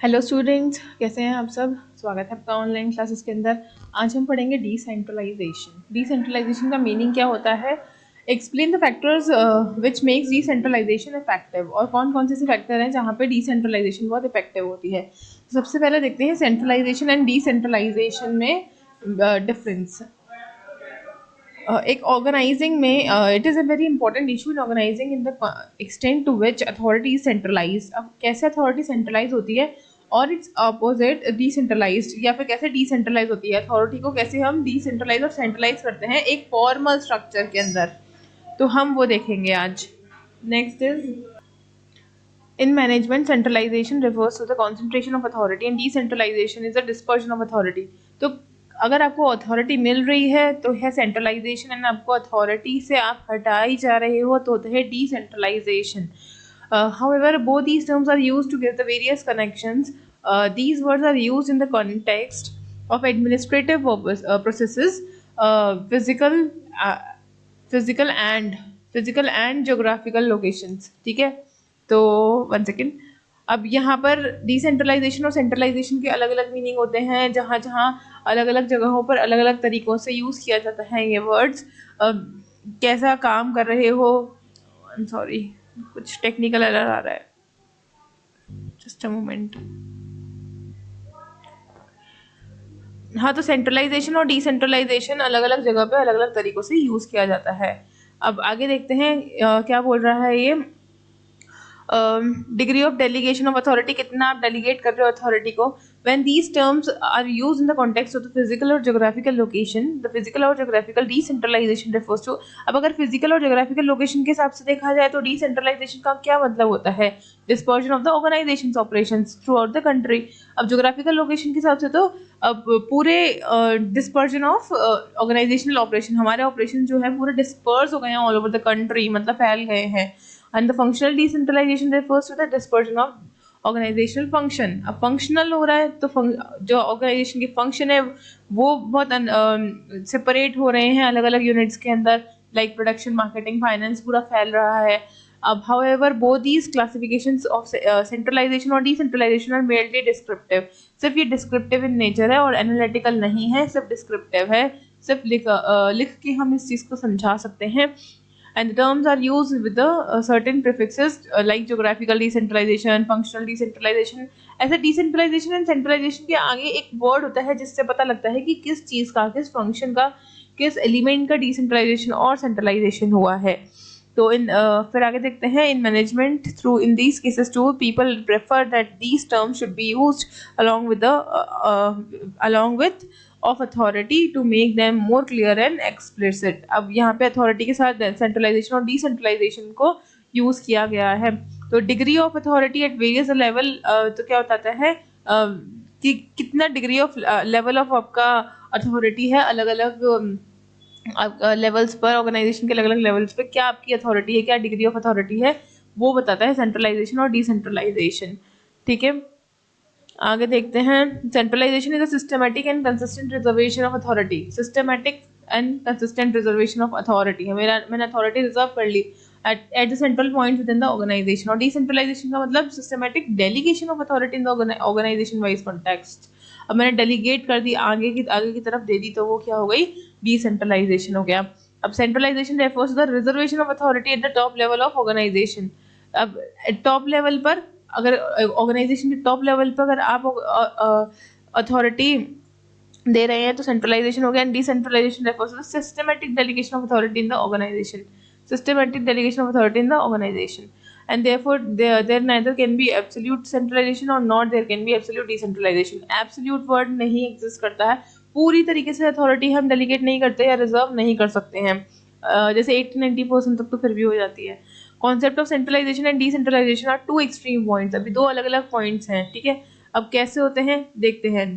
Hello students, कैसे हैं आप सब। स्वागत है आपका ऑनलाइन क्लासेस के अंदर। आज हम पढ़ेंगे डिसेंट्रलाइजेशन। डिसेंट्रलाइजेशन का मीनिंग क्या होता है, explain the factors which makes decentralisation effective, और कौन कौन से फैक्टर हैं जहाँ पे डिसेंट्रलाइजेशन बहुत इफेक्टिव होती है। तो सबसे पहले देखते हैं सेंट्रलाइजेशन एंड डिसेंट्रलाइजेशन में डिफरेंस। एक ऑर्गेनाइजिंग में it is a very important issue in organising in the extent to which authority is centralise. अब कैसे अथॉरिटी सेंट्रलाइज होती है और इट्स अपोजिट डिसेंट्रलाइज्ड, या फिर कैसे डिसेंट्रलाइज होती है अथॉरिटी को, कैसे हम डिसेंट्रलाइज और सेंट्रलाइज करते हैं एक फॉर्मल स्ट्रक्चर के अंदर, तो हम वो देखेंगे आज। Next is in management, centralization refers to the concentration of authority and decentralization is the dispersion of authority. तो अगर आपको अथॉरिटी मिल रही है तो है सेंट्रलाइजेशन, एंड आपको अथॉरिटी से आप हटाई जा रहे हो तो होता है decentralisation. However, both these terms are used to give the various connections. These words are used in the context of administrative processes, physical uh, physical and geographical locations. ठीक है, तो 1 सेकेंड. अब यहाँ पर डिसेंट्रलाइजेशन और सेंट्रलाइजेशन के अलग अलग मीनिंग होते हैं, जहाँ जहाँ अलग अलग जगहों पर अलग अलग तरीक़ों से यूज़ किया जाता है ये वर्ड्स. कैसा काम कर रहे हो, सॉरी कुछ टेक्निकल एरर आ रहा है, जस्ट अ मोमेंट. हाँ, तो सेंट्रलाइजेशन और डिसेंट्रलाइजेशन अलग अलग जगह पे अलग अलग तरीक़ों से यूज़ किया जाता है. अब आगे देखते हैं क्या बोल रहा है ये. Degree of delegation of authority, कितना आप डेलीगेट कर रहे हो अथॉरिटी को. When these terms are used in the context of the physical और ज्योग्राफिकल लोकेशन, द फिजिकल और ज्योग्राफिकल डिसेंट्रलाइजेशन रेफर्स टू. अब अगर फिजिकल और ज्योग्राफिकल लोकेशन के हिसाब से देखा जाए तो डिसेंट्रलाइजेशन का क्या मतलब होता है, dispersion of the organisation operations throughout the country. अब ज्योग्राफिकल लोकेशन के हिसाब से तो अब पूरे डिस्पर्जन ऑफ ऑर्गेनाइजेशनल ऑपरेशन, हमारे ऑपरेशन जो है पूरे डिस्पर्स हो गए हैं ऑल ओवर द कंट्री, मतलब फैल गए हैं. And the functional decentralization refers to the dispersion of organisational function. अब फंक्शनल हो रहा है तो जो ऑर्गेनाइजेशन की फंक्शन है वो बहुत सेपरेट हो रहे हैं अलग अलग यूनिट्स के अंदर, लाइक प्रोडक्शन, मार्केटिंग, फाइनेंस पूरा फैल रहा है. अब however both these classifications of centralisation और डिसेंट्रलाइजेशन आर मेरली डिस्क्रिप्टिव. सिर्फ ये डिस्क्रिप्टिव इन नेचर है और एनालिटिकल नहीं है, सिर्फ डिस्क्रिप्टिव है. सिर्फ लिख के हम इस चीज़ को समझा सकते हैं. And the terms are used with the certain prefixes like geographical decentralization, functional decentralization. ऐसे decentralization and centralization के आगे एक word होता है जिससे पता लगता है कि किस चीज़ का, किस function का, किस element का decentralization और centralization हुआ है. तो फिर आगे देखते हैं. in management, through in these cases too, people prefer that these terms should be used along with of authority to make them more clear and explicit. अब यहाँ पे authority के साथ centralization और decentralization को use किया गया है. तो degree of authority at various level, तो क्या बताता है कि कितना degree of level of आपका authority है अलग अलग लेवल्स पर, ऑर्गेनाइजेशन के अलग अलग लेवल्स पे क्या आपकी अथॉरिटी है, क्या डिग्री ऑफ अथॉरिटी है, वो बताता है सेंट्रलाइजेशन और डिसेंट्रलाइजेशन. ठीक है, आगे देखते हैं. Centralization is a systematic and consistent reservation of authority. Systematic and consistent reservation of authority है. मैंने अथॉरिटी रिजर्व कर ली at the central point within the organization. और डिसेंट्रलाइजेशन का मतलब systematic delegation of authority in the organization wise context. अब मैंने delegate कर दी, आगे की तरफ दे दी, तो वो क्या हो गई, डिसेंट्रलाइजेशन हो गया. अब centralisation refers to the reservation of authority at the top level of organisation. अब टॉप लेवल पर, अगर ऑर्गेनाइजेशन के टॉप लेवल पर अगर आप अथॉरिटी दे रहे हैं तो सेंट्रलाइजेशन हो गया. And decentralisation refers to the systematic delegation of authority in the organisation. Systematic delegation of authority in the organisation. And therefore there neither can be absolute centralization or not there can be absolute decentralization. Absolute word नहीं exist करता है. पूरी तरीके से authority हम delegate नहीं करते या रिजर्व नहीं कर सकते हैं. जैसे 80-90% तक तो फिर भी हो जाती है. Concept of centralisation and decentralisation are two extreme points. अभी दो अलग अलग पॉइंट्स हैं. ठीक है, अब कैसे होते हैं देखते हैं.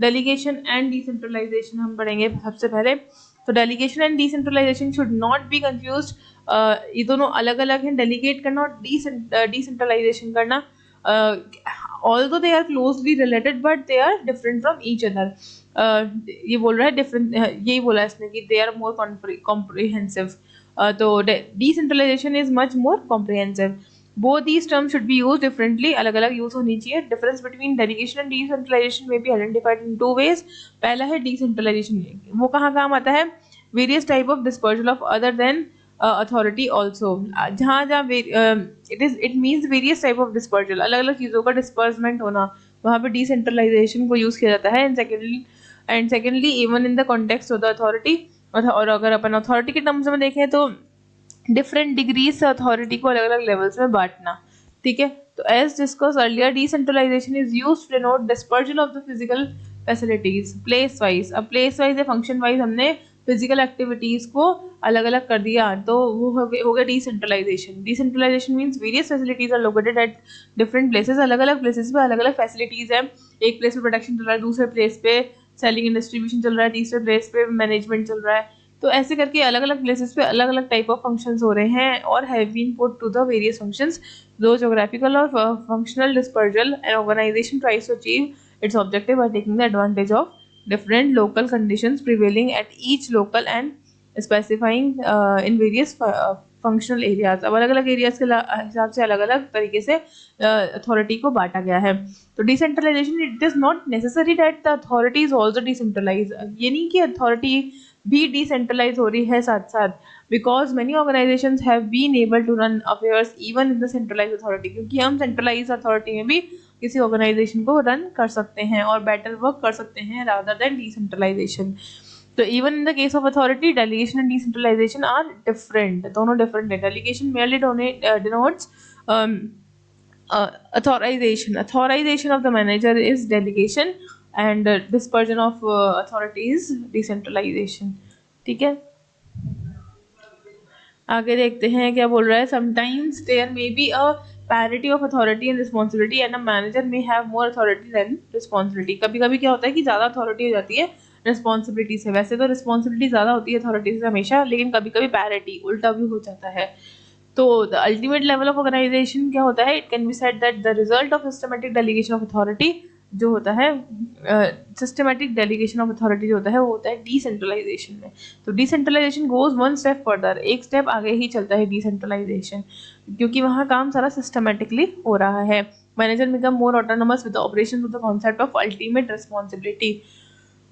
डेलीगेशन एंड डिसेंट्रलाइजेशन हम पढ़ेंगे सबसे पहले. तो delegation and decentralisation should not be confused. ये दोनों अलग अलग हैं, डेलीगेट करना और डिसेंट्रलाइजेशन करना. although they are closely related but they are different from each other. ये बोल रहा है डिफरेंट, यही बोला इसने कि they are more comprehensive. तो decentralisation is much more comprehensive. Both these terms should be use differently, अलग अलग यूज होनी चाहिए. Difference between delegation and decentralisation में be identified in two ways. पहला है डिसेंट्रलाइजेशन, वो कहाँ काम आता है, various type of dispersal of other than authority also. जहाँ जहाँ it means various type of dispersal, अलग अलग चीज़ों का डिस्पर्समेंट होना, वहाँ पे डिसेंट्रलाइजेशन को यूज़ किया जाता है. And secondly even in the context of the authority. और अगर अपन अथॉरिटी के टर्म्स में देखें तो डिफरेंट डिग्रीज से अथॉरिटी को अलग अलग लेवल्स में बांटना. ठीक है, तो as discuss earlier decentralisation is used to denote dispersal of the physical facilities place wise. अब प्लेस वाइज या फंक्शन वाइज हमने फिजिकल एक्टिविटीज को अलग अलग कर दिया, तो वो हो गया decentralisation. Decentralisation means various facilities are located at different places. अलग अलग प्लेसेस पे अलग अलग फैसिलिटीज है. एक प्लेस पे प्रोडक्शन चल रहा है, दूसरे प्लेस पे सेलिंग एंड डिस्ट्रीब्यूशन चल रहा है, तीसरे प्लेस पे मैनेजमेंट चल रहा है. तो ऐसे करके अलग अलग प्लेसेस पे अलग अलग टाइप ऑफ फंक्शंस हो रहे हैं और have been put to the various functions. दो ज्योग्राफिकल और functional dispersal and organisation tries to achieve its objective by taking the advantage of different local conditions prevailing at each local and specifying in various functional areas. अब अलग अलग areas के हिसाब से अलग अलग तरीके से अथॉरिटी को बांटा गया है. तो decentralisation, it is not necessary that the authority is also decentralise. ये नहीं कि अथॉरिटी भी डिसेंट्रलाइज हो रही है साथ साथ, because many organisations have been able to run affairs even in the centralise authority. क्योंकि हम सेंट्रलाइज अथॉरिटी में भी किसी ऑर्गेनाइजेशन को रन कर सकते हैं और बेटर वर्क कर सकते हैं रादर देन डिसेंट्रलाइजेशन. तो even in the case of authority, delegation and decentralisation are different. दोनों डिफरेंट है. Delegation merely denotes authorization of the manager is delegation and dispersion of authority is decentralization. ठीक है, आगे देखते हैं क्या बोल रहा है. Sometimes there may be a parity of authority and responsibility and a manager may have more authority than responsibility. कभी कभी क्या होता है कि ज़्यादा अथॉरिटी हो जाती है रिस्पॉन्सिबिलिटी से. वैसे तो रिस्पॉन्सिबिलिटी ज़्यादा होती है अथॉरिटी से हमेशा, लेकिन कभी कभी पैरिटी उल्टा भी हो जाता है. तो the ultimate level of organisation क्या होता है, it can be said that the result of systematic delegation of authority जो होता है, सिस्टमेटिक डेलीगेशन ऑफ अथॉरिटी जो होता है वो होता है डिसेंट्रलाइजेशन में. तो decentralisation goes one step further, एक स्टेप आगे ही चलता है डिसेंट्रलाइजेशन, क्योंकि वहाँ काम सारा सिस्टमेटिकली हो रहा है. Manager become more autonomous with the operation of the concept of ultimate responsibility.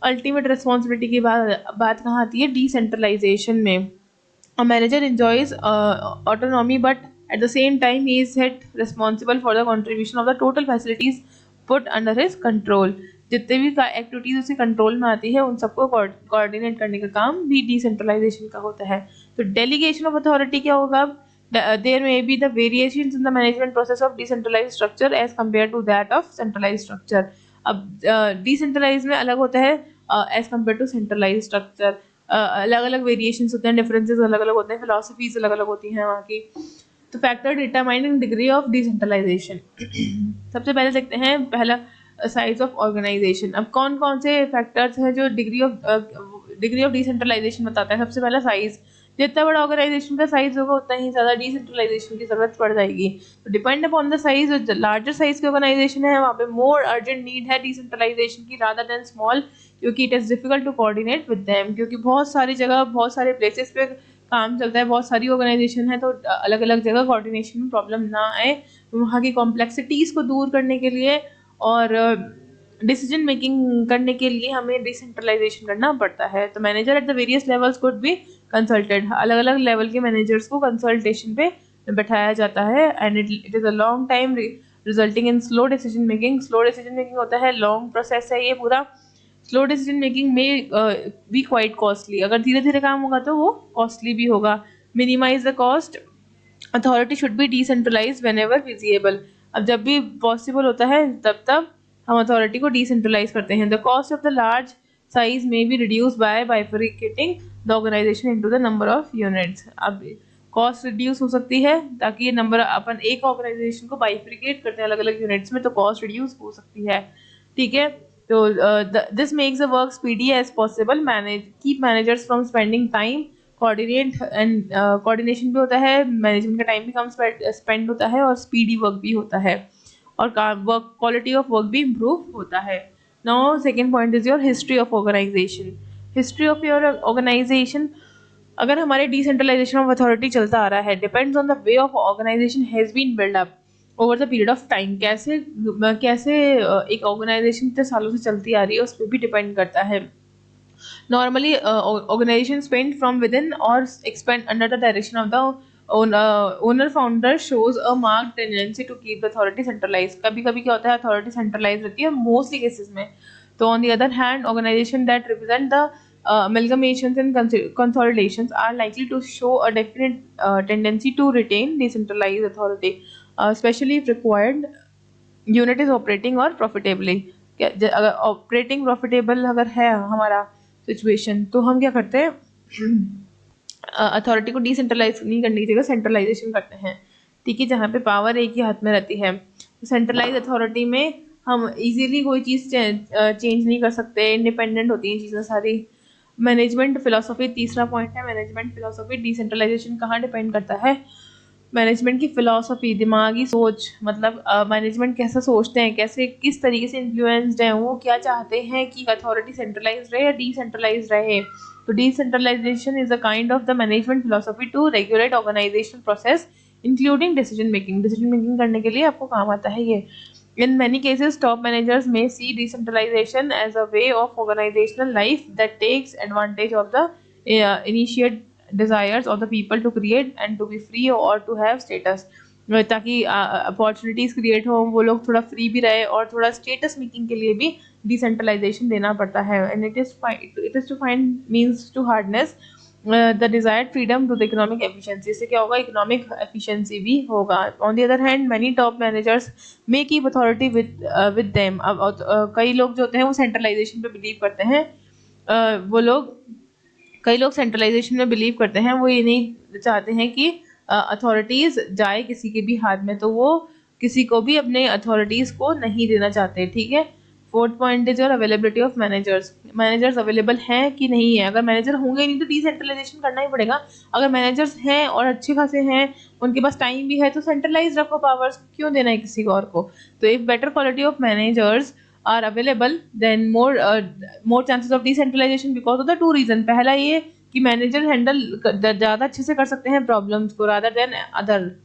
Ultimate responsibility की बात कहाँ आती है, डिसेंट्रलाइजेशन में. A manager enjoys autonomy, but at the same time he is held responsible for the contribution of the total facilities put under his control. जितने भी activities उसके control में आती है उन सबको कोऑर्डिनेट करने का काम भी डिसेंट्रलाइजेशन का होता है. तो डेलीगेशन ऑफ अथॉरिटी क्या होगा, there may be the variations in the management process of decentralised structure as compare to that of centralised structure. अब डिसेंट्रलाइज में अलग होता है as compare to centralised structure. अलग अलग वेरिएशंस होते हैं, डिफरेंसेस अलग अलग होते हैं, फिलॉसफीज अलग अलग होती हैं वहाँ की. तो factor determining degree of decentralisation. सबसे पहले देखते हैं पहला साइज ऑफ ऑर्गेनाइजेशन. अब कौन कौन से फैक्टर्स हैं जो डिग्री ऑफ डिसेंट्रलाइजेशन बताता है. सबसे पहला साइज. जितना बड़ा ऑर्गेनाइजेशन का साइज होगा उतना ही ज़्यादा डिसेंट्रलाइजेशन की जरूरत पड़ जाएगी. तो डिपेंड अपॉन द साइज, जो लार्जर साइज की ऑर्गेनाइजेशन है वहाँ पे मोर अर्जेंट नीड है डिसेंट्रलाइजेशन की रादर देन स्मॉल, क्योंकि it is difficult to coordinate with them. क्योंकि बहुत सारी जगह बहुत सारे प्लेसेस पे काम चलता है, बहुत सारी ऑर्गेनाइजेशन है, तो अलग अलग जगह कोऑर्डिनेशन में प्रॉब्लम ना आए, वहाँ की कॉम्प्लेक्सिटीज़ को दूर करने के लिए और डिसीजन मेकिंग करने के लिए हमें डिसेंट्रलाइजेशन करना पड़ता है. तो manager at the various levels could be consulted. अलग अलग लेवल के मैनेजर्स को कंसल्टेशन पे बैठाया जाता है. And it is a long time resulting in slow decision making. Slow decision making होता है, लॉन्ग प्रोसेस है ये पूरा. स्लो डिसीजन मेकिंग में भी क्वाइट कॉस्टली. अगर धीरे धीरे काम होगा तो वो कॉस्टली भी होगा. Minimize the cost. Authority should be decentralize whenever feasible. अब जब भी पॉसिबल होता है तब हम अथॉरिटी को डिसेंट्रलाइज करते हैं. The cost of the large size में be reduce by bifurcating the organization into the number of units. अब कॉस्ट रिड्यूस हो सकती है ताकि ये नंबर, अपन एक ऑर्गेनाइजेशन को बाइफरिकेट करते हैं अलग अलग यूनिट्स में, तो कॉस्ट रिड्यूस हो सकती है. ठीक है, तो this makes the work speedy as possible. Keep managers from spending time. Coordinate and coordination भी होता है, मैनेजमेंट का टाइम भी कम स्पेंड होता है और स्पीडी वर्क भी होता है और वर्क क्वालिटी ऑफ वर्क भी इम्प्रूव होता है. Now second point is your history of organisation. History of your organisation. अगर हमारे डिसेंट्रलाइजेशन ऑफ अथॉरिटी चलता आ रहा है, depends on the way of organisation has been build up over the period of time. कैसे कैसे एक ऑर्गेनाइजेशन इतने सालों से चलती आ रही है उस पर भी डिपेंड करता है। Normally, organizations spend from within or expand under the direction of the owner founder shows a marked tendency to keep the authority centralized. कभी कभी क्या होता है, authority centralized रहती है mostly cases में. तो on the other hand, organization that represent the amalgamations and consolidations are likely to show a definite tendency to retain decentralized authority, especially if required unit is operating और profitably. अगर operating profitable अगर है हमारा situation, तो हम क्या करते हैं, अथॉरिटी को डिसेंट्रलाइज नहीं करने की जगह सेंट्रलाइजेशन करते हैं, ठीक है, जहाँ पे पावर एक ही हाथ में रहती है। सेंट्रलाइज अथॉरिटी में हम इजीली कोई चीज़ चेंज नहीं कर सकते, इंडिपेंडेंट होती हैं चीज़ें सारी। मैनेजमेंट फिलोसफी तीसरा पॉइंट है, मैनेजमेंट फिलोसफी। डिसेंट्रलाइजेशन कहाँ डिपेंड करता है, मैनेजमेंट की फिलॉसफी, दिमागी सोच, मतलब मैनेजमेंट कैसा सोचते हैं, कैसे किस तरीके से इन्फ्लुएंस्ड हैं, वो क्या चाहते हैं कि अथॉरिटी सेंट्रलाइज रहे या डिसेंट्रलाइज रहे। तो decentralisation is a kind of the management philosophy to regulate organisational process including decision making. Decision making करने के लिए आपको काम आता है ये। In many cases, top managers may see decentralization as a way of organizational life that takes advantage of the initiate desires of the people to create and to be free or to have status, ताकि opportunities create हो, वो लोग थोड़ा free भी रहे और थोड़ा status making के लिए भी डिसेंट्रलाइजेशन देना पड़ता है। And it is to find means to harness the desired freedom to the economic efficiency. इससे क्या होगा, इकोनॉमिक एफिशिएंसी भी होगा। On the other hand, many top managers may keep authority with them. अब कई लोग जो होते हैं वो सेंट्रलाइजेशन पे बिलीव करते हैं, कई लोग सेंट्रलाइजेशन में बिलीव करते हैं, वो ये नहीं चाहते हैं कि अथॉरिटीज़ जाए किसी के भी हाथ में, तो वो किसी को भी अपने अथॉरिटीज़ को नहीं देना चाहते, ठीक है। Fourth point is your availability of managers. Managers available हैं कि नहीं है। अगर मैनेजर होंगे ही नहीं तो डिसेंट्रलाइजेशन करना ही पड़ेगा। अगर मैनेजर्स हैं और अच्छे खासे हैं, उनके पास टाइम भी है, तो सेंट्रलाइज रखो पावर्स, क्यों देना है किसी और को। तो if better quality of managers are available then more chances of decentralization because of the two reason। पहला ये कि मैनेजर हैंडल ज़्यादा अच्छे से कर सकते हैं प्रॉब्लम्स को rather than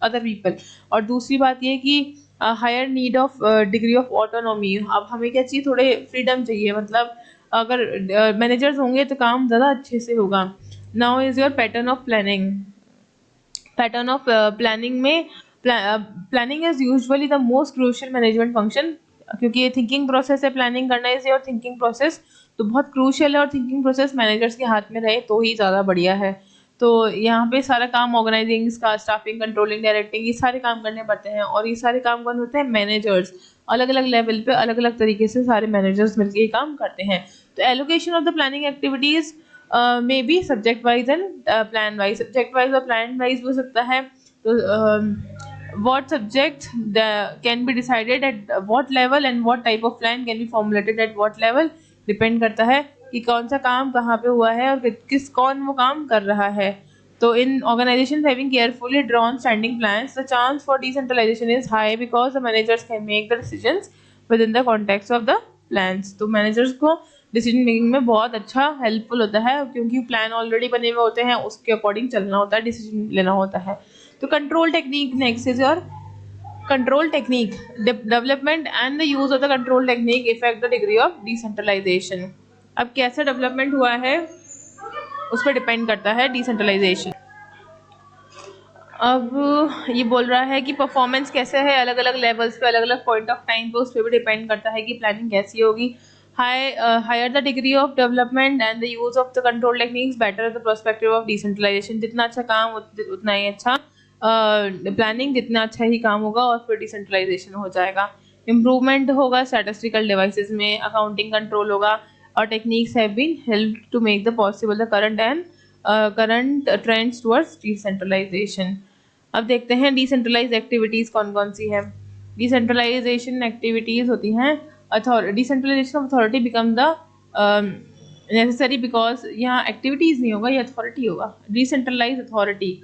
other people। और दूसरी बात ये कि higher need of degree of autonomy. अब हमें क्या चाहिए, थोड़े फ्रीडम चाहिए, मतलब अगर मैनेजर्स होंगे तो काम ज़्यादा अच्छे से होगा। Now is your pattern of planning. Pattern of planning में planning is usually the most crucial management function, क्योंकि ये थिंकिंग प्रोसेस है, प्लानिंग करना इज योर थिंकिंग प्रोसेस, तो बहुत क्रूशियल है। और थिंकिंग प्रोसेस मैनेजर्स के हाथ में रहे तो ही ज़्यादा बढ़िया है। तो यहाँ पे सारा काम ऑर्गेनाइजिंग का, स्टाफिंग, कंट्रोलिंग, डायरेक्टिंग, ये सारे काम करने पड़ते हैं। और ये सारे काम कौन होते हैं, मैनेजर्स। अलग अलग लेवल पे अलग अलग तरीके से सारे मैनेजर्स मिलकर ये काम करते हैं। तो allocation of the planning activities may be subject wise and plan wise. Subject wise और प्लान वाइज हो सकता है। तो what subject can be decided at what level and what type of plan can be formulated at what level, depend करता है कि कौन सा काम कहाँ पे हुआ है और कौन वो काम कर रहा है। तो in organizations having carefully drawn standing plans, the chance for decentralization is high because the managers can make the decisions within the context of the plans। तो managers को डिसीजन मेकिंग में बहुत अच्छा हेल्पफुल होता है, क्योंकि प्लान ऑलरेडी बने हुए होते हैं, उसके अकॉर्डिंग चलना होता है, डिसीजन लेना होता है। तो control technique next is your control technique. Development and the use of the control technique effect the degree of decentralisation. अब कैसे डेवलपमेंट हुआ है उस पर डिपेंड करता है डिसेंट्रलाइजेशन। अब ये बोल रहा है कि परफॉर्मेंस कैसे है अलग अलग लेवल्स पे, अलग अलग पॉइंट ऑफ टाइम पे, उस पर भी डिपेंड करता है कि प्लानिंग कैसी होगी। Higher the degree of development and the use of the control techniques better the perspective of decentralisation. जितना अच्छा काम उतना ही अच्छा प्लानिंग, जितना अच्छा ही काम होगा और फिर डिसेंट्रलाइजेशन हो जाएगा। इम्प्रूवमेंट होगा स्टैटिस्टिकल डिवाइसेस में, अकाउंटिंग कंट्रोल होगा, और techniques have been help to make the possible the current trends towards decentralisation. अब देखते हैं डिसेंट्रलाइज एक्टिविटीज़ कौन कौन सी है। डिसेंट्रलाइजेशन एक्टिविटीज़ होती हैं decentralisation of authority become the necessary because यहाँ एक्टिविटीज़ नहीं होगा, ये अथॉरिटी होगा। डिसेंट्रलाइज अथॉरिटी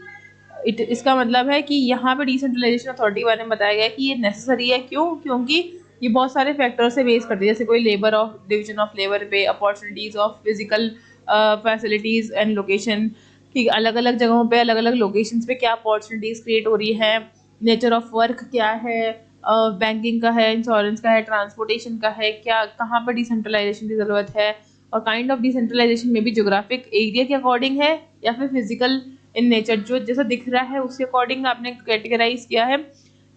इसका मतलब है कि यहाँ पे डिसेंट्रलाइजेशन अथॉरिटी के बारे में बताया गया है कि ये नेसेसरी है। क्यों? क्योंकि ये बहुत सारे फैक्टर से बेस करती है, जैसे कोई labour of division of labour पे, opportunities of physical facilities and location, कि अलग अलग जगहों पे अलग अलग लोकेशंस पे क्या अपॉर्चुनिटीज क्रिएट हो रही है, नेचर ऑफ वर्क क्या है, बैंकिंग का है, इंश्योरेंस का है, ट्रांसपोर्टेशन का है, क्या कहाँ पर डिसेंट्रलाइजेशन की ज़रूरत है, और काइंड ऑफ डिसेंट्रलाइजेशन में भी जोग्राफिक एरिया के अकॉर्डिंग है या फिर फिजिकल इन नेचर, जो जैसा दिख रहा है उसके अकॉर्डिंग आपने कैटेगराइज किया है,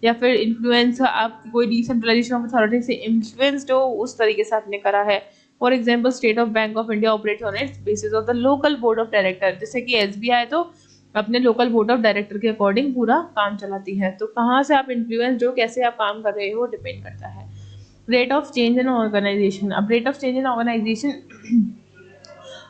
या फिर इन्फ्लुएंस आप कोई डिसेंट्रलाइजेशन ऑफ अथॉरिटी से इन्फ्लुएंस्ड हो उस तरीके से आपने करा है। For example state of bank of India operates on it's basis of the local board of director, जैसे कि एसबीआई तो अपने लोकल बोर्ड ऑफ डायरेक्टर के अकॉर्डिंग पूरा काम चलाती है। तो कहाँ से आप इन्फ्लुएंस हो, कैसे आप काम कर रहे हो, डिपेंड करता है। Rate of change in organization, अब rate of change in organization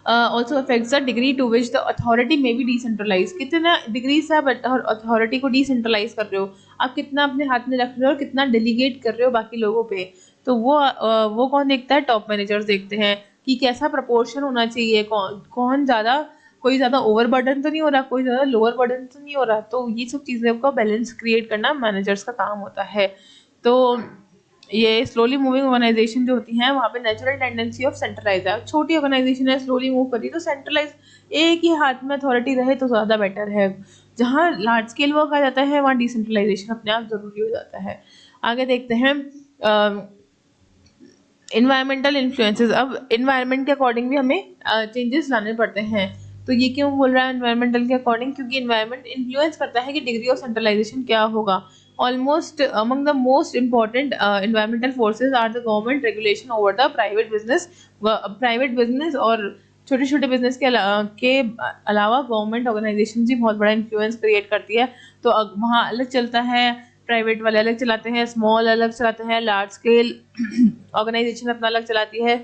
also affects the degree to which the authority may be decentralized, कितना डिग्री से आप अथॉरिटी को डिसेंट्रलाइज कर रहे हो, आप कितना अपने हाथ में रख रहे हो और कितना डेलीगेट कर रहे हो बाकी लोगों पे। तो वो कौन देखता है, टॉप मैनेजर्स देखते हैं कि कैसा प्रपोर्शन होना चाहिए, कौन ज़्यादा, कोई ज़्यादा ओवर बर्डन तो नहीं हो रहा, कोई ज़्यादा लोअर बर्डन तो नहीं हो रहा। तो ये सब चीज़ें का बैलेंस क्रिएट करना मैनेजर्स का काम होता है। तो ये स्लोली मूविंग ऑर्गेनाइजेशन जो होती हैं वहाँ पे नेचुरल टेंडेंसी ऑफ सेंट्रलाइज है, छोटी ऑर्गेनाइजेशन है स्लोली मूव कर रही तो सेंट्रलाइज एक ही हाथ में अथॉरिटी रहे तो ज़्यादा बेटर है। जहाँ लार्ज स्केल वर्क आ जाता है वहाँ डिसेंट्रलाइजेशन अपने आप ज़रूरी हो जाता है। आगे देखते हैं इन्वायरमेंटल इन्फ्लुएंसेस। अब इन्वायरमेंट के अकॉर्डिंग भी हमें चेंजेस लाने पड़ते हैं। तो ये क्यों बोल रहा है इन्वायरमेंटल के अकॉर्डिंग, क्योंकि इन्वायरमेंट इन्फ्लुएंस करता है कि डिग्री ऑफ सेंट्रलाइजेशन क्या होगा। Almost among the most important environmental forces are the government regulation over the private business और छोटे छोटे बिजनेस के अलावा गवर्नमेंट ऑर्गेनाइजेशन भी बहुत बड़ा इन्फ्लुएंस क्रिएट करती है। तो वहाँ अलग चलता है, प्राइवेट वाले अलग चलाते हैं, स्मॉल अलग चलाते हैं, लार्ज स्केल ऑर्गेनाइजेशन अपना अलग चलाती है।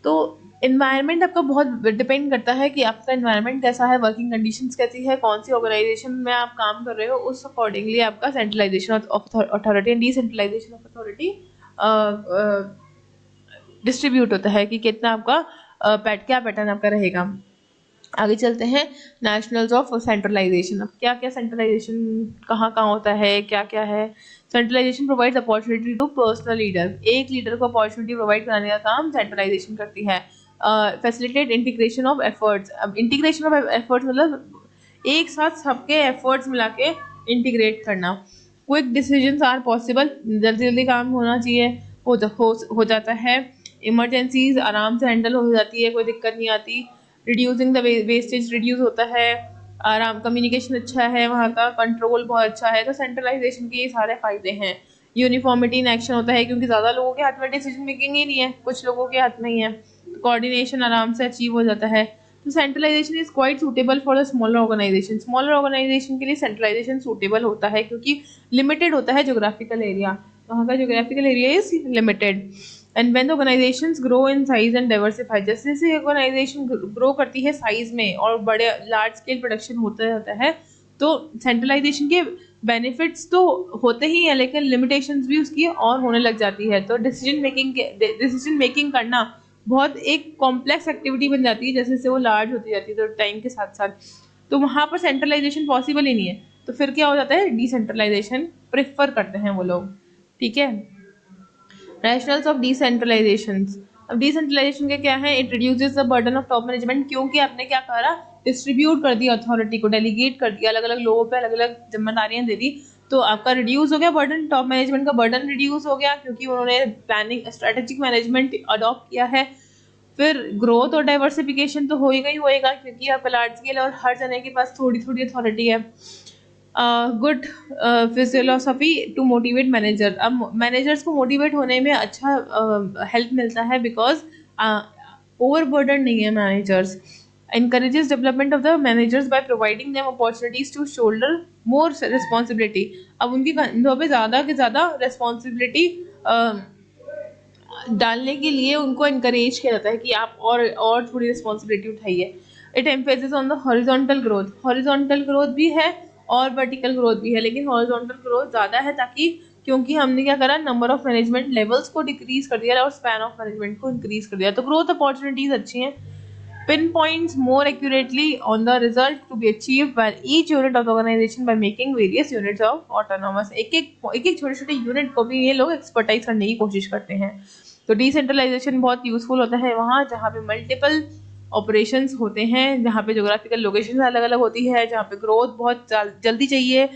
तो इन्वायरमेंट आपका बहुत डिपेंड करता है कि आपका इन्वायरमेंट कैसा है, वर्किंग कंडीशंस कैसी है, कौन सी ऑर्गेनाइजेशन में आप काम कर रहे हो, उस अकॉर्डिंगली आपका centralisation of authority and decentralisation of authority distribute होता है कि कितना आपका क्या पैटर्न आपका रहेगा। आगे चलते हैं नेशनल्स ऑफ सेंट्रलाइजेशन। अब क्या क्या सेंट्रलाइजेशन कहाँ कहाँ होता है, क्या क्या है। Centralisation provides opportunity to personal leader, एक लीडर को अपॉर्चुनिटी प्रोवाइड कराने का काम सेंट्रलाइजेशन करती है। फैसिलिटेट इंटीग्रेशन ऑफ एफर्ट्स, अब इंटीग्रेशन ऑफ एफर्ट्स मतलब एक साथ सबके एफर्ट्स मिला के इंटीग्रेट करना। क्विक डिसीजंस आर पॉसिबल, जल्दी जल्दी काम होना चाहिए, हो जाता है। इमरजेंसीज आराम से हैंडल हो जाती है, कोई दिक्कत नहीं आती। रिड्यूसिंग द वेस्टेज रिड्यूस होता है, आराम, कम्युनिकेशन अच्छा है वहाँ का, कंट्रोल बहुत अच्छा है। तो सेंट्रलाइजेशन के ये सारे फायदे हैं। यूनिफॉर्मिटी इन एक्शन होता है क्योंकि ज़्यादा लोगों के हाथ में डिसीजन मेकिंग ही नहीं है, कुछ लोगों के हाथ में ही है। कोऑर्डिनेशन आराम से अचीव हो जाता है। तो centralisation is quite suitable for the smaller organisation, smaller organisation के लिए सेंट्रलाइजेशन सूटेबल होता है क्योंकि लिमिटेड होता है जोग्राफिकल एरिया, वहाँ का geographical area is limited. And when the organisations grow in size and diversify, जैसे जैसे ऑर्गेनाइजेशन ग्रो करती है साइज में और बड़े लार्ज स्केल प्रोडक्शन होता जाता है, तो सेंट्रलाइजेशन के बेनिफिट्स तो होते ही हैं लेकिन लिमिटेशंस भी उसकी और होने लग जाती है। तो डिसीजन मेकिंग करना बहुत एक कॉम्प्लेक्स एक्टिविटी बन जाती है जैसे जैसे वो लार्ज होती जाती है तो टाइम के साथ साथ। तो वहाँ पर सेंट्रलाइजेशन पॉसिबल ही नहीं है, तो फिर क्या हो जाता है, डिसेंट्रलाइजेशन प्रेफर करते हैं वो लोग। ठीक है। Rationales of decentralisation. अब डिसेंट्रलाइजेशन के क्या है, it reduces the burden of top management, क्योंकि आपने क्या करा, डिस्ट्रीब्यूट कर दिया अथॉरिटी को, डेलीगेट कर दिया, अलग अलग लोगों पे अलग अलग जिम्मेदारियां दे दी। तो आपका रिड्यूस हो गया बर्डन, टॉप मैनेजमेंट का बर्डन रिड्यूस हो गया क्योंकि उन्होंने प्लानिंग स्ट्रेटेजिक मैनेजमेंट अडॉप्ट किया है। फिर ग्रोथ और डाइवर्सिफिकेशन तो होएगा ही होएगा क्योंकि आपका लार्ज स्केल और हर जने के पास थोड़ी थोड़ी अथॉरिटी है। Good philosophy to motivate manager, अब मैनेजर्स को मोटिवेट होने में अच्छा हेल्प मिलता है बिकॉज ओवरबर्डन नहीं है managers. encourages development of the managers by providing them opportunities to shoulder more responsibility, अब उनकी कंधों पे ज़्यादा के ज़्यादा रिस्पॉन्सिबिलिटी डालने के लिए उनको इनकरेज किया जाता है कि आप और थोड़ी रिस्पॉन्सिबिलिटी उठाइए। It emphasis on the horizontal growth, horizontal growth भी है और वर्टिकल ग्रोथ भी है, लेकिन हॉरिजॉन्टल ग्रोथ ज़्यादा है ताकि क्योंकि हमने क्या करा, नंबर ऑफ मैनेजमेंट लेवल्स को डिक्रीज कर दिया और स्पैन ऑफ मैनेजमेंट को इंक्रीज कर दिया। तो ग्रोथ अपॉर्चुनिटीज अच्छी हैं। pinpoints more accurately on the result to be achieved by each unit of the organization by making various units of autonomous, एक एक छोटे छोटे यूनिट को भी ये लोग एक्सपर्टाइज करने की कोशिश करते हैं। तो डिसेंट्रलाइजेशन बहुत यूजफुल होता है वहाँ जहाँ पे मल्टीपल ऑपरेशंस होते हैं जहाँ पे जोग्राफिकल लोकेशन अलग अलग होती है, जहाँ पे ग्रोथ बहुत जल्दी चाहिए,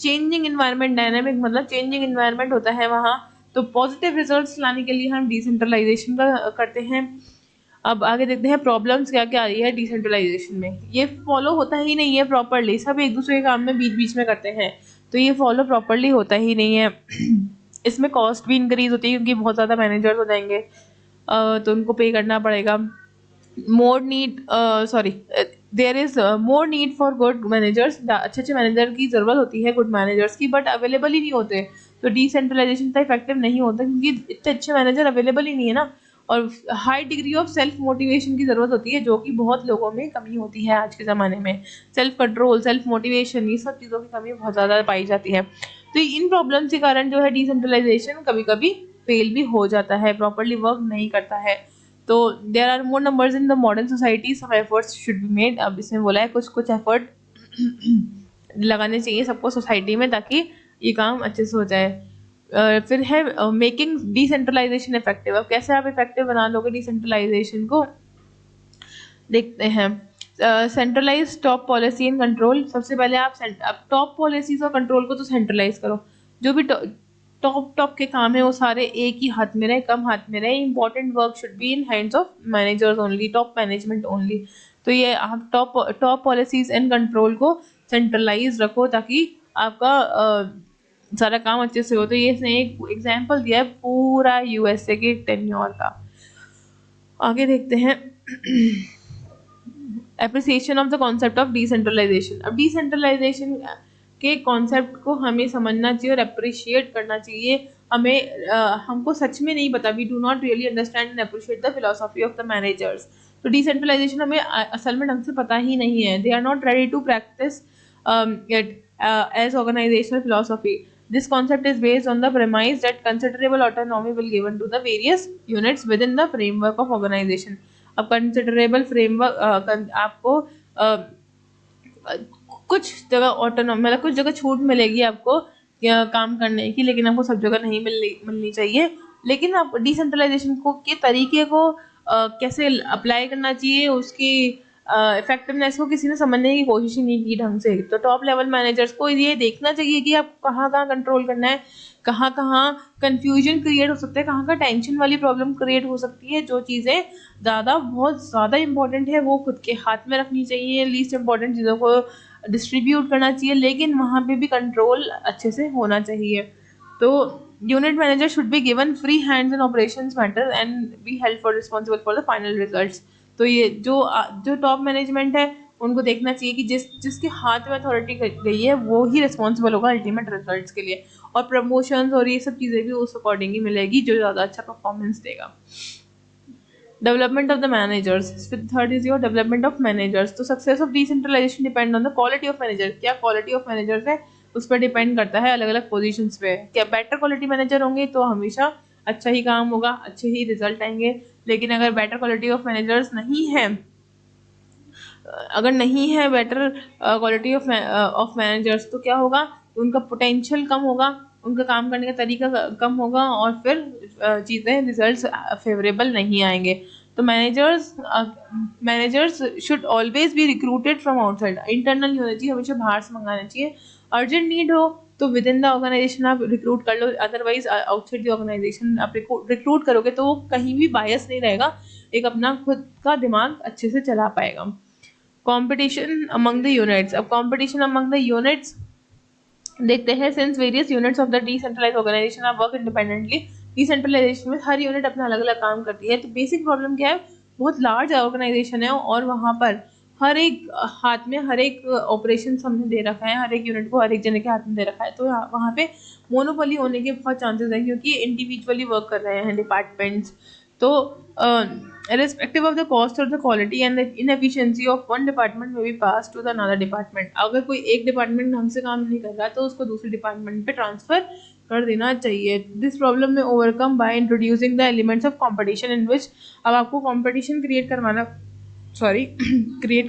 चेंजिंग इन्वायरमेंट, डायनामिक मतलब चेंजिंग इन्वायरमेंट होता है वहाँ, तो पॉजिटिव रिजल्ट्स लाने के लिए हम डिसेंट्रलाइजेशन का करते हैं। अब आगे देखते हैं प्रॉब्लम्स क्या क्या आ रही है डिसेंट्रलाइजेशन में। ये फॉलो होता ही नहीं है प्रॉपरली, सब एक दूसरे के काम में बीच बीच में करते हैं, तो ये फॉलो प्रॉपरली होता ही नहीं है। इसमें कॉस्ट भी इंक्रीज होती है क्योंकि बहुत ज़्यादा मैनेजर्स हो जाएंगे, तो उनको पे करना पड़ेगा। More need sorry there is more need for good managers, अच्छे अच्छे मैनेजर की ज़रूरत होती है, गुड मैनेजर्स की, बट अवेलेबल ही नहीं होते, तो डिसेंट्रलाइजेशन इतना इफेक्टिव नहीं होता क्योंकि इतने अच्छे मैनेजर अवेलेबल ही नहीं है ना। और high degree of self motivation की ज़रूरत होती है, जो कि बहुत लोगों में कमी होती है आज के ज़माने में। सेल्फ कंट्रोल, सेल्फ मोटिवेशन, ये सब चीज़ों की कमी बहुत ज़्यादा पाई जाती है। तो इन प्रॉब्लम्स के कारण जो है डिसेंट्रलाइजेशन कभी कभी फेल भी हो जाता है, प्रॉपरली वर्क नहीं करता है। तो there are more numbers in the modern society, some efforts should be made. अब इसमें बोला है कुछ कुछ एफर्ट लगाने चाहिए सबको सोसाइटी में, ताकि ये काम अच्छे से हो जाए। फिर है मेकिंग डिसेंट्रलाइजेशन इफेक्टिव। अब कैसे आप इफेक्टिव बना लोगे डिसेंट्रलाइजेशन को, देखते हैं। Centralise top policy and control. सबसे पहले आप टॉप पॉलिसीज और कंट्रोल को तो सेंट्रलाइज करो, जो भी टॉप टॉप के काम है वो सारे एक ही हाथ में रहे, कम हाथ में रहे। Important work should be in hands of managers only, top management only. तो ये आप टॉप पॉलिसीज एंड कंट्रोल को सेंट्रलाइज रखो ताकि आपका सारा काम अच्छे से हो। तो ये इसने एक एग्जाम्पल दिया है पूरा यूएसए के टेन्योर का। आगे देखते हैं appreciation of the concept of decentralisation. अब डिसेंट्रलाइजेशन के कॉन्सेप्ट को हमें समझना चाहिए और अप्रिशिएट करना चाहिए। हमें हमको सच में नहीं पता, we do not really understand and appreciate the philosophy of the managers. तो डिसेंट्रलाइजेशन हमें असल में ढंग से पता ही नहीं है, they are not ready to practise as organizational philosophy. This concept is based on the premise that considerable autonomy will given to the various units within the framework of organization. अब कंसिडरेबल फ्रेमवर्क आपको कुछ जगह autonomy मतलब कुछ जगह छूट मिलेगी आपको काम करने की, लेकिन आपको सब जगह नहीं मिलनी चाहिए। लेकिन आप डिसेंट्रलाइजेशन को के तरीके को कैसे अप्लाई करना चाहिए, उसकी इफेक्टिवनेस को किसी ने समझने की कोशिश ही नहीं की ढंग से। तो टॉप लेवल मैनेजर्स को ये देखना चाहिए कि आप कहाँ कहाँ कंट्रोल करना है, कहाँ कहाँ कंफ्यूजन क्रिएट हो सकता है, कहाँ कहाँ टेंशन वाली प्रॉब्लम क्रिएट हो सकती है। जो चीज़ें बहुत ज़्यादा इंपॉर्टेंट है वो खुद के हाथ में रखनी चाहिए, लीस्ट इंपॉर्टेंट चीज़ों को डिस्ट्रीब्यूट करना चाहिए, लेकिन वहाँ पे भी कंट्रोल अच्छे से होना चाहिए। तो unit manager should be given free hands in operations matter and be held for responsible for the final results. तो ये जो टॉप मैनेजमेंट है उनको देखना चाहिए कि जिसके हाथ में अथॉरिटी गई है वो ही रिस्पॉन्सिबल होगा अल्टीमेट रिजल्ट्स के लिए, और प्रमोशंस और ये सब चीज़ें भी उस अकॉर्डिंग ही मिलेगी जो ज़्यादा अच्छा परफॉर्मेंस देगा। Development of the managers, third is your development of managers. तो success of decentralization depend on the quality of manager. क्या क्वालिटी ऑफ मैनेजर्स है उस पर डिपेंड करता है अलग अलग पोजीशंस पे। क्या बेटर क्वालिटी मैनेजर होंगे तो हमेशा अच्छा ही काम होगा, अच्छे ही रिजल्ट आएंगे। लेकिन अगर बेटर क्वालिटी ऑफ मैनेजर्स नहीं है, अगर नहीं है बेटर क्वालिटी ऑफ मैनेजर्स, तो क्या होगा, उनका पोटेंशियल कम होगा, उनका काम करने का तरीका कम होगा, और फिर चीज़ें रिजल्ट्स फेवरेबल नहीं आएंगे। तो managers should always be recruited from outside. Internal होना चाहिए, हमेशा बाहर से मंगाना चाहिए। अर्जेंट नीड हो तो विद इन द ऑर्गेनाइजेशन आप रिक्रूट कर लो, अदरवाइज आउटसाइड द ऑर्गेनाइजेशन आप रिक्रूट करोगे तो वो कहीं भी बायस नहीं रहेगा, एक अपना खुद का दिमाग अच्छे से चला पाएगा। Competition among the units. अब कंपटीशन अमंग द यूनिट्स देखते हैं। Since various units of the decentralised organisation are work independently, decentralisation में हर यूनिट अपना अलग अलग काम करती है। तो बेसिक प्रॉब्लम क्या है, बहुत लार्ज ऑर्गेनाइजेशन है और वहाँ पर हर एक हाथ में हर एक ऑपरेशन हमने दे रखा है, हर एक यूनिट को हर एक जने के हाथ में दे रखा है। तो वहाँ पे मोनोपोली होने के बहुत चांसेस हैं क्योंकि इंडिविजुअली वर्क कर रहे हैं डिपार्टमेंट्स। तो irrespective of the cost or the quality and the inefficiency of one department may be passed to the another department. अगर कोई एक डिपार्टमेंट ढंग से काम नहीं कर रहा तो उसको दूसरे डिपार्टमेंट पे ट्रांसफर कर देना चाहिए। दिस प्रॉब्लम में overcome by introducing the elements of competition in which, अब आपको कंपटीशन क्रिएट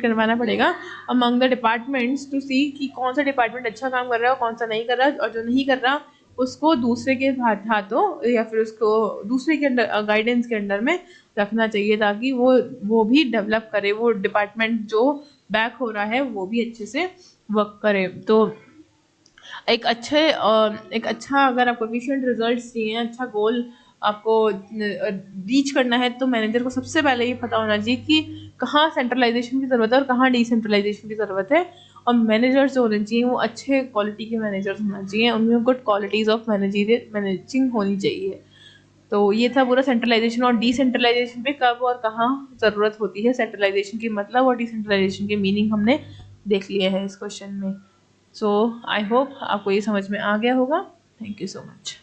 करवाना पड़ेगा among the departments to see कि कौन सा डिपार्टमेंट अच्छा काम कर रहा है और कौन सा नहीं कर रहा, और जो नहीं कर रहा उसको दूसरे के हाथों या फिर उसको दूसरे के अंडर गाइडेंस के अंडर में रखना चाहिए, ताकि वो भी डेवलप करे, वो डिपार्टमेंट जो बैक हो रहा है वो भी अच्छे से वर्क करे। तो एक अच्छा अगर आपको एफिशिएंट रिजल्ट्स चाहिए, अच्छा गोल आपको रीच करना है, तो मैनेजर को सबसे पहले ये पता होना चाहिए कि कहाँ सेंट्रलाइजेशन की ज़रूरत है और कहाँ डिसेंट्रलाइजेशन की ज़रूरत है। और मैनेजर्स जो होने चाहिए वो अच्छे क्वालिटी के मैनेजर्स होना चाहिए, उनमें गुड क्वालिटीज़ ऑफ मैनेजिंग होनी चाहिए। तो ये था पूरा सेंट्रलाइजेशन और डिसेंट्रलाइजेशन पे कब और कहाँ ज़रूरत होती है। सेंट्रलाइजेशन की मतलब और डिसेंट्रलाइजेशन के मीनिंग हमने देख लिए हैं इस क्वेश्चन में। सो आई होप आपको ये समझ में आ गया होगा। Thank you so much.